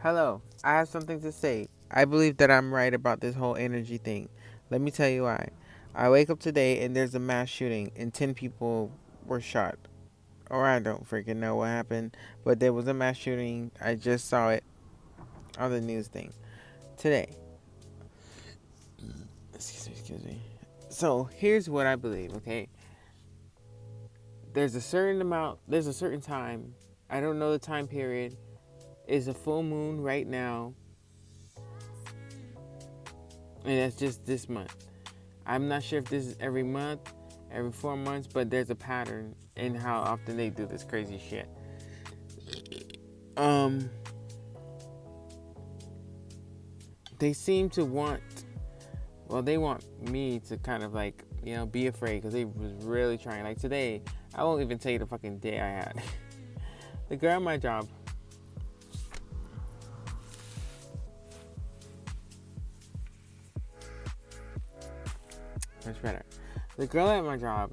Hello, I have something to say. I believe that I'm right about this whole energy thing. Let me tell you why. I wake up today and there's a mass shooting and 10 people were shot. Or I don't freaking know what happened, but there was a mass shooting. I just saw it on the news thing today. Excuse me. So here's what I believe, okay? There's a certain time. I don't know the time period. It's a full moon right now, and that's just this month. I'm not sure if this is every month, every 4 months, but there's a pattern in how often they do this crazy shit. Um, they seem to want, well, they want me to kind of like, be afraid because they was really trying. Like today, I won't even tell you the fucking day I had. The girl at my job, much better. The girl at my job,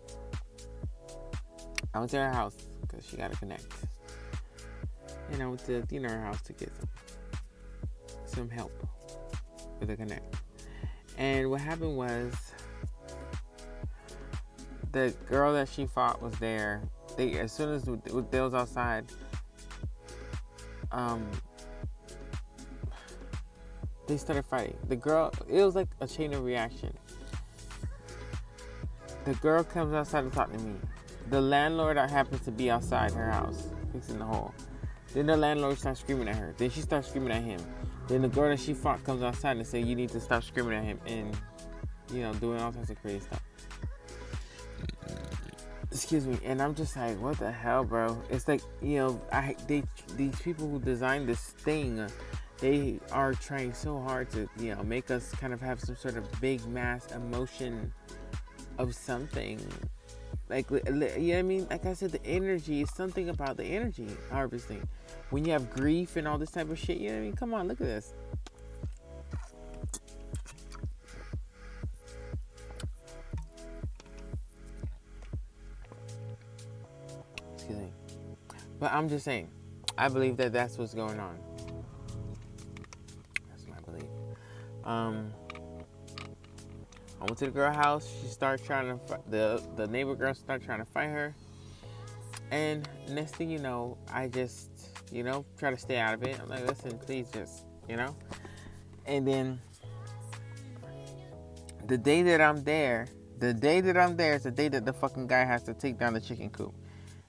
I went to her house because she got to connect. And I went to, her house to get some help with the connect. And what happened was the girl that she fought was there. As soon as they was outside, they started fighting. The girl, it was like a chain of reaction. The girl comes outside to talk to me. The landlord that happens to be outside her house, fixing the hole. Then the landlord starts screaming at her. Then she starts screaming at him. Then the girl that she fought comes outside and say, "You need to stop screaming at him," and doing all types of crazy stuff. Excuse me. And I'm just like, what the hell, bro? It's like, these people who designed this thing, they are trying so hard to, make us kind of have some sort of big mass emotion of something. Like, you know what I mean? Like I said, the energy is something about the energy harvesting. When you have grief and all this type of shit, you know what I mean? Come on, look at this. Excuse me. But I'm just saying, I believe that that's what's going on. That's my belief. I went to the girl house. She started trying to the neighbor girl started trying to fight her, and next thing you know, I just try to stay out of it. I'm like, listen, please, just And then the day that I'm there, is the day that the fucking guy has to take down the chicken coop.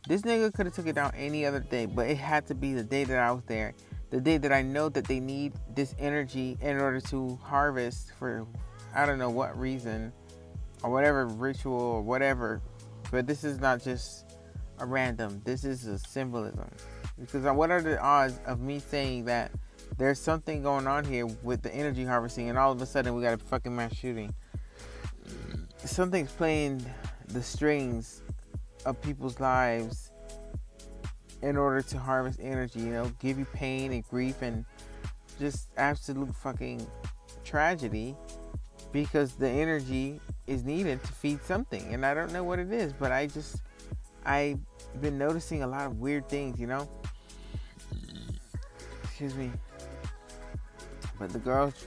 This nigga could have took it down any other day, but it had to be the day that I was there. The day that I know that they need this energy in order to harvest for I don't know what reason or whatever ritual or whatever. But this is not just a random. This is a symbolism. Because what are the odds of me saying that there's something going on here with the energy harvesting and all of a sudden we got a fucking mass shooting? Something's playing the strings of people's lives in order to harvest energy, give you pain and grief and just absolute fucking tragedy because the energy is needed to feed something. And I don't know what it is, but I've been noticing a lot of weird things, Excuse me. But the girls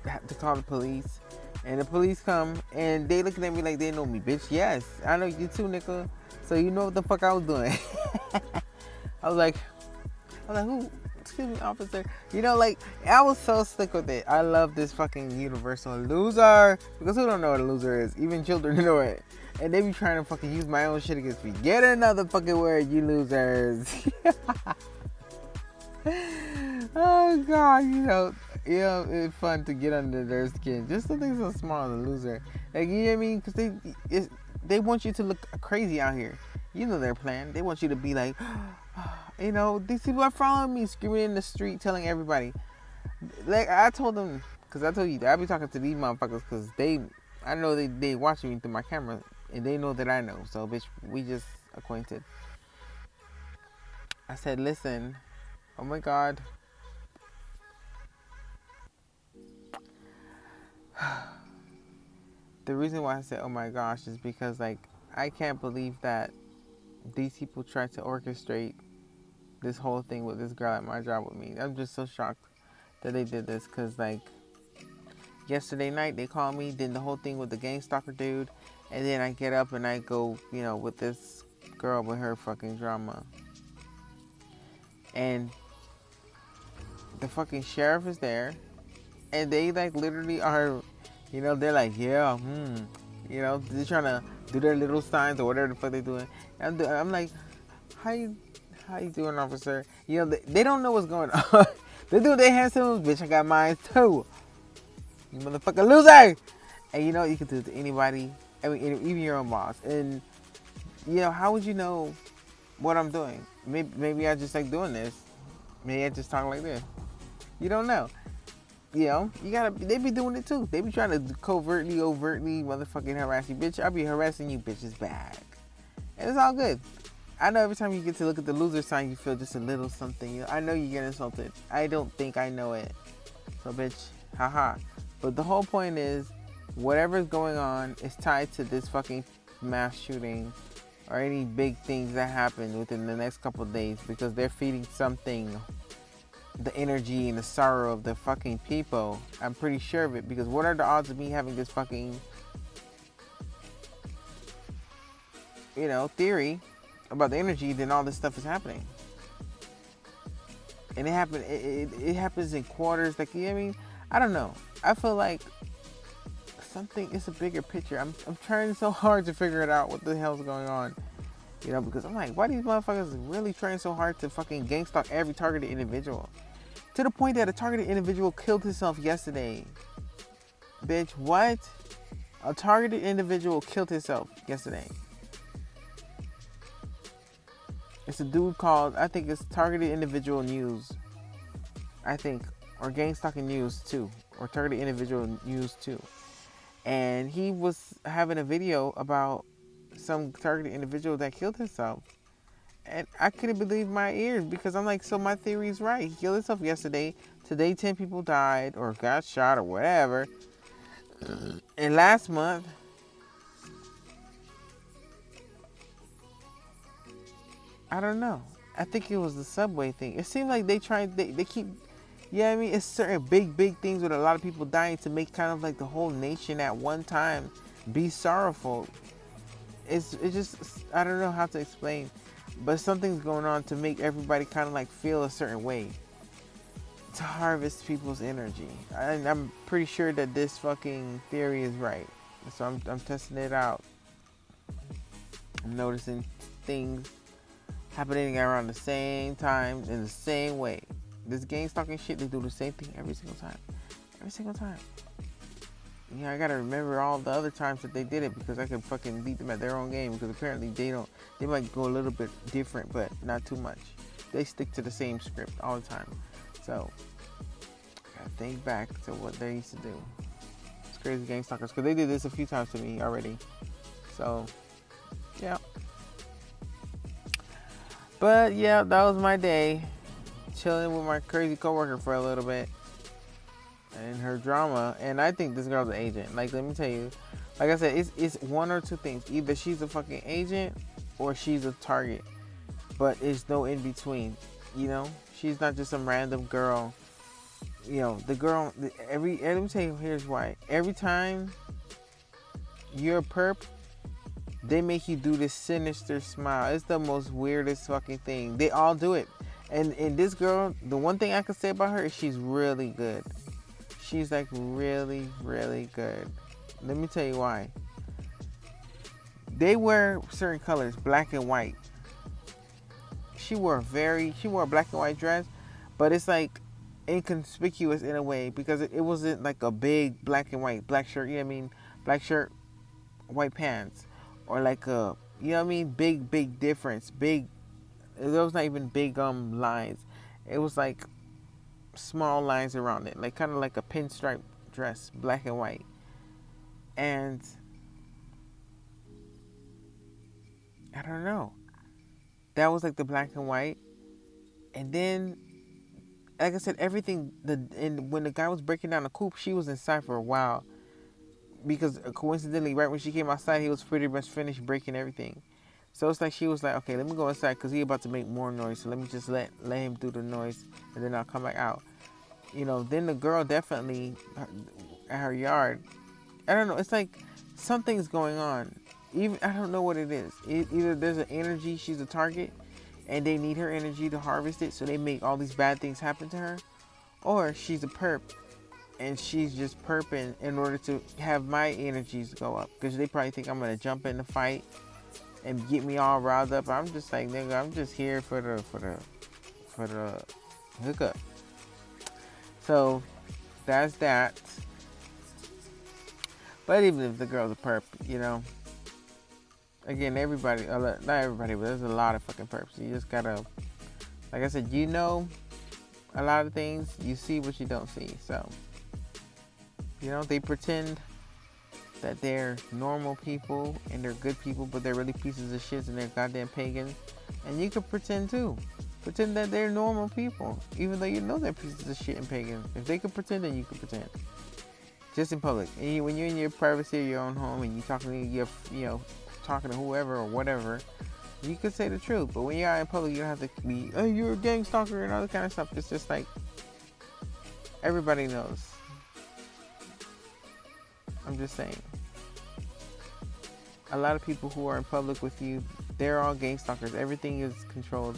have to call the police. And the police come and they looking at me like they know me, bitch. Yes, I know you too, nigga. So you know what the fuck I was doing. I was like, who? Excuse me, officer. I was so sick with it. I love this fucking universal loser. Because who don't know what a loser is? Even children know it. And they be trying to fucking use my own shit against me. Get another fucking word, you losers. Oh God, it's fun to get under their skin. Just something so small, the loser. Like, you know what I mean? Because they want you to look crazy out here. You know their plan. They want you to be like, these people are following me, screaming in the street, telling everybody. Like, I told them, because I told you, I be talking to these motherfuckers because I know they watching me through my camera, and they know that I know. So, bitch, we just acquainted. I said, listen, oh my God. The reason why I said, oh my gosh, is because, like, I can't believe that these people try to orchestrate this whole thing with this girl at my job with me. I'm just so shocked that they did this, because like yesterday night they called me, did the whole thing with the gang stalker dude, and then I get up and I go, with this girl with her fucking drama. And the fucking sheriff is there, and they like literally are, they're like, yeah, they're trying to do their little signs or whatever the fuck they're doing. And I'm like, how you doing, officer? They don't know what's going on. They do their hand signals, bitch. I got mine too. You motherfucking loser. And you can do it to anybody. I mean, even your own boss. And how would you know what I'm doing? Maybe I just like doing this. Maybe I just talk like this. You don't know. They be doing it too. They be trying to covertly, overtly motherfucking harass you. Bitch, I'll be harassing you bitches back. And it's all good. I know every time you get to look at the loser sign, you feel just a little something. I know you get insulted. I don't think I know it. So, bitch, haha. But the whole point is, whatever's going on is tied to this fucking mass shooting or any big things that happen within the next couple of days, because they're feeding something, the energy and the sorrow of the fucking people. I'm pretty sure of it, because what are the odds of me having this fucking, theory about the energy, then all this stuff is happening. And it happens in quarters, like, I mean, I don't know. I feel like it's a bigger picture. I'm trying so hard to figure it out, what the hell's going on. Because I'm like, why these motherfuckers really trying so hard to fucking gang stalk every targeted individual? To the point that a targeted individual killed himself yesterday. Bitch, what? A targeted individual killed himself yesterday. It's a dude called, I think it's Targeted Individual News. I think. Or Gang Stalking News 2. Or Targeted Individual News 2. And he was having a video about some targeted individual that killed himself. And I couldn't believe my ears, because I'm like, so my theory is right. He killed himself yesterday. Today 10 people died or got shot or whatever. And last month, I don't know. I think it was the subway thing. It seemed like they keep, I mean, it's certain big things with a lot of people dying to make kind of like the whole nation at one time be sorrowful. It's just, I don't know how to explain, but something's going on to make everybody kind of like feel a certain way, to harvest people's energy. And I'm pretty sure that this fucking theory is right. So I'm testing it out. I'm noticing things happening around the same time in the same way. This gang stalking shit, they do the same thing every single time. Every single time. I gotta remember all the other times that they did it, because I could fucking beat them at their own game, because apparently they might go a little bit different, but not too much. They stick to the same script all the time. So, I gotta think back to what they used to do. It's crazy, gang stalkers, because they did this a few times to me already. So, yeah. But yeah, that was my day. Chilling with my crazy coworker for a little bit. And her drama. And I think this girl's an agent. Like, let me tell you. Like I said, it's one or two things. Either she's a fucking agent or she's a target. But there's no in between. She's not just some random girl. The girl, let me tell you, here's why. Every time you're a perp, they make you do this sinister smile. It's the most weirdest fucking thing. They all do it. And this girl, the one thing I can say about her is she's really good. She's like really, really good. Let me tell you why. They wear certain colors, black and white. She wore a black and white dress, but it's like inconspicuous in a way, because it wasn't like a big black and white, black shirt, black shirt, white pants. Or like a, big difference. Big, there was not even big lines. It was like small lines around it. Like kind of like a pinstripe dress, black and white. And I don't know. That was like the black and white. And then, like I said, everything, when the guy was breaking down the coupe, she was inside for a while. Because coincidentally, right when she came outside, he was pretty much finished breaking everything. So it's like she was like, okay, let me go inside because he about to make more noise. So let me just let him do the noise, and then I'll come back out. Then the girl definitely at her yard. I don't know. It's like something's going on. Even I don't know what it is. Either there's an energy, she's a target, and they need her energy to harvest it, so they make all these bad things happen to her, or she's a perp, and she's just perping in order to have my energies go up, because they probably think I'm gonna jump in the fight and get me all riled up. I'm just like, nigga, I'm just here for the hookup. So that's that. But even if the girl's a perp, again, everybody, not everybody, but there's a lot of fucking perps. You just gotta, like I said, a lot of things, you see what you don't see. So, they pretend that they're normal people and they're good people, but they're really pieces of shit and they're goddamn pagans. And you could pretend too. Pretend that they're normal people, even though you know they're pieces of shit and pagans. If they could pretend, then you could pretend. Just in public. And when you're in your privacy of your own home and you're talking to whoever or whatever, you could say the truth. But when you're out in public, you don't have to be, oh, you're a gang stalker and all that kind of stuff. It's just like, everybody knows. I'm just saying. A lot of people who are in public with you, they're all gang stalkers. Everything is controlled.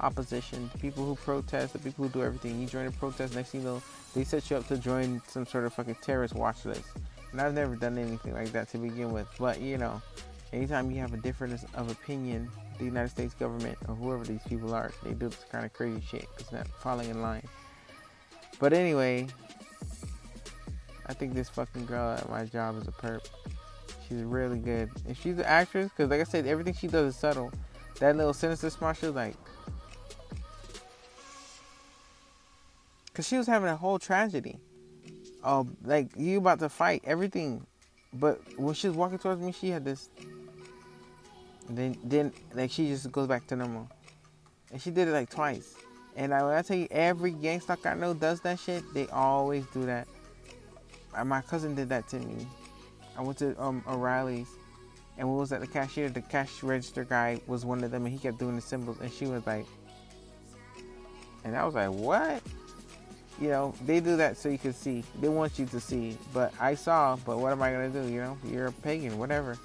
Opposition, the people who protest, the people who do everything. You join a protest, next thing you know, they set you up to join some sort of fucking terrorist watch list. And I've never done anything like that to begin with. But, anytime you have a difference of opinion, the United States government or whoever these people are, they do this kind of crazy shit. It's not falling in line. But anyway, I think this fucking girl at my job is a perp. She's really good. And she's an actress, because like I said, everything she does is subtle. That little sinister smile, she was like, because she was having a whole tragedy. Like, you about to fight, everything. But when she was walking towards me, she had this. Then like, she just goes back to normal. And she did it like twice. And when I tell you, every gang stalker I know does that shit. They always do that. My cousin did that to me. I went to O'Reilly's. And we was at the cashier. The cash register guy was one of them. And he kept doing the symbols. And she was like. And I was like, what? They do that so you can see. They want you to see. But I saw, but what am I going to do? You're a pagan, whatever.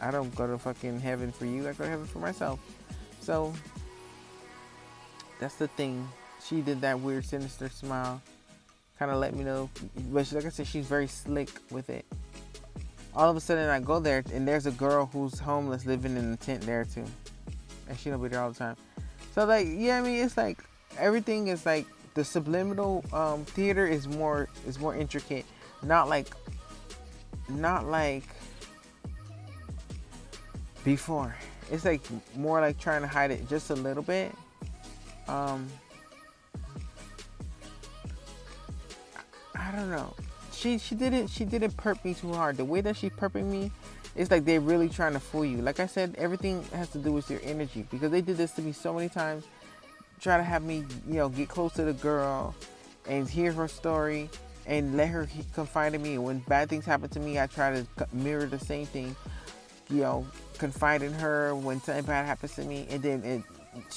I don't go to fucking heaven for you. I go to heaven for myself. So, that's the thing. She did that weird, sinister smile. Kind of let me know. But like I said, she's very slick with it. All of a sudden, I go there, and there's a girl who's homeless living in a tent there, too. And she don't be there all the time. So, like, it's like, everything is like, the subliminal theater is more intricate, not like before. It's like more like trying to hide it just a little bit. I don't know. She didn't perp me too hard. The way that she's perping me, it's like they're really trying to fool you. Like I said, everything has to do with your energy, because they did this to me so many times. Try to have me, get close to the girl and hear her story and let her confide in me. And when bad things happen to me, I try to mirror the same thing, confide in her when something bad happens to me. And then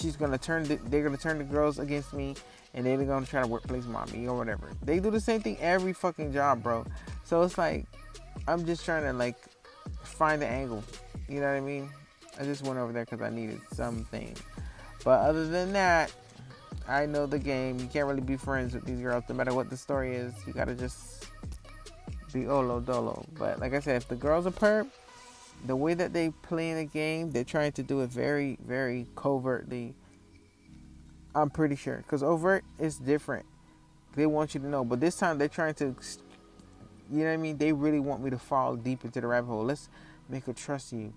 they're going to turn the girls against me, and then they're going to try to workplace mob me or whatever. They do the same thing every fucking job, bro. So it's like, I'm just trying to like find the angle. You know what I mean? I just went over there because I needed something. But other than that, I know the game. You can't really be friends with these girls, no matter what the story is. You gotta just be olo dolo. But like I said, if the girls are perp, the way that they play in the game, they're trying to do it very, very covertly. I'm pretty sure. Because overt is different. They want you to know. But this time, they're trying to, you know what I mean? They really want me to fall deep into the rabbit hole. Let's make her trust you.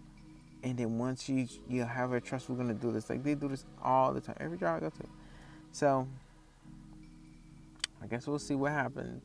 And then once you have her trust, we're going to do this. Like, they do this all the time. Every job I go to. So, I guess we'll see what happens.